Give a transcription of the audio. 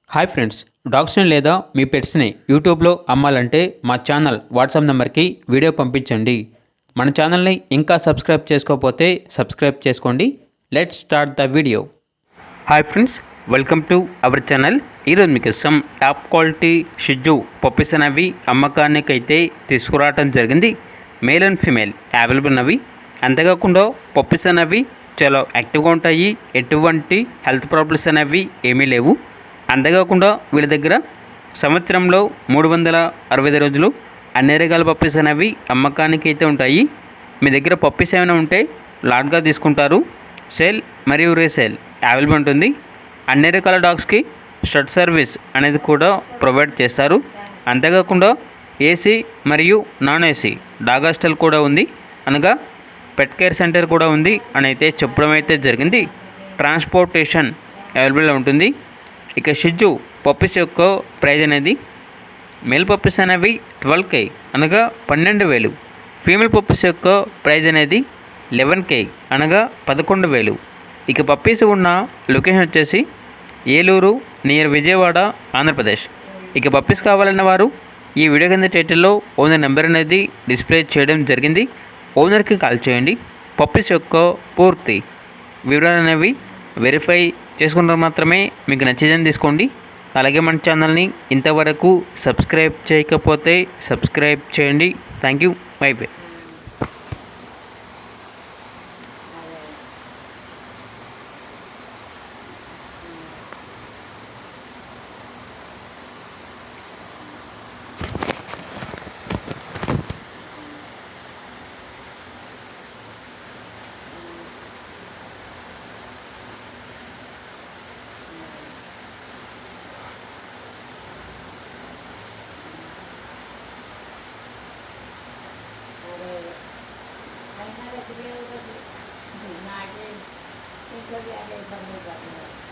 Hi friends, డాగ్స్ని లేదా మీ పెట్స్ని యూట్యూబ్లో అమ్మాలంటే మా ఛానల్ వాట్సాప్ నెంబర్కి వీడియో పంపించండి. మన ఛానల్ని ఇంకా సబ్స్క్రైబ్ చేసుకోకపోతే సబ్స్క్రైబ్ చేసుకోండి. Let's start the video. Hi friends, welcome to our channel. ఈరోజు మీకోసం టాప్ క్వాలిటీ షిజ్జు పప్పీస్ అనేవి అమ్మకానికి అయితే తీసుకురావడం జరిగింది. మేల్ అండ్ ఫీమేల్ అవైలబుల్ ఉన్నవి. అంతేకాకుండా పప్పీస్ అనేవి చాలా యాక్టివ్గా ఉంటాయి. ఎటువంటి హెల్త్ ప్రాబ్లమ్స్ అనేవి ఏమీ లేవు. అంతేకాకుండా వీళ్ళ దగ్గర సంవత్సరంలో 365 రోజులు అన్ని రకాల పప్పీస్ అనేవి అమ్మకానికి అయితే ఉంటాయి. మీ దగ్గర పప్పీస్ ఏమైనా ఉంటే లాట్గా తీసుకుంటారు. సేల్ మరియు రీసేల్ అవైలబుల్ ఉంటుంది. అన్ని రకాల డాగ్స్కి స్టడ్ సర్వీస్ అనేది కూడా ప్రొవైడ్ చేస్తారు. అంతేకాకుండా ఏసీ మరియు నాన్ ఏసీ డాగ్ హాస్టల్ కూడా ఉంది, అనగా పెట్ కేర్ సెంటర్ కూడా ఉంది అని అయితే చెప్పడం అయితే జరిగింది. ట్రాన్స్పోర్టేషన్ అవైలబుల్ ఉంటుంది. ఇక షిజ్జు పప్పీస్ యొక్క ప్రైజ్ అనేది మేల్ పప్పీస్ అనేవి 12K అనగా 12,000. ఫీమేల్ పప్పీస్ యొక్క ప్రైజ్ అనేది 11K అనగా 11,000. ఇక పప్పీస్ ఉన్న లొకేషన్ వచ్చేసి ఏలూరు నియర్ విజయవాడ, ఆంధ్రప్రదేశ్. ఇక పప్పీస్ కావాలన్న వారు ఈ వీడియో కింద టైటిల్లో ఓనర్ నెంబర్ అనేది డిస్ప్లే చేయడం జరిగింది. ఓనర్కి కాల్ చేయండి. పప్పీస్ యొక్క పూర్తి వివరాలు అనేవి వెరిఫై చేసుకున్నప్పుడు మాత్రమే మీకు నచ్చేదని తీసుకోండి. అలాగే మన ఛానల్ని ఇంతవరకు సబ్స్క్రైబ్ చేయకపోతే సబ్స్క్రైబ్ చేయండి. Thank you. Bye bye. नागे इंట్లో भी आगे बंद हो जाते हैं.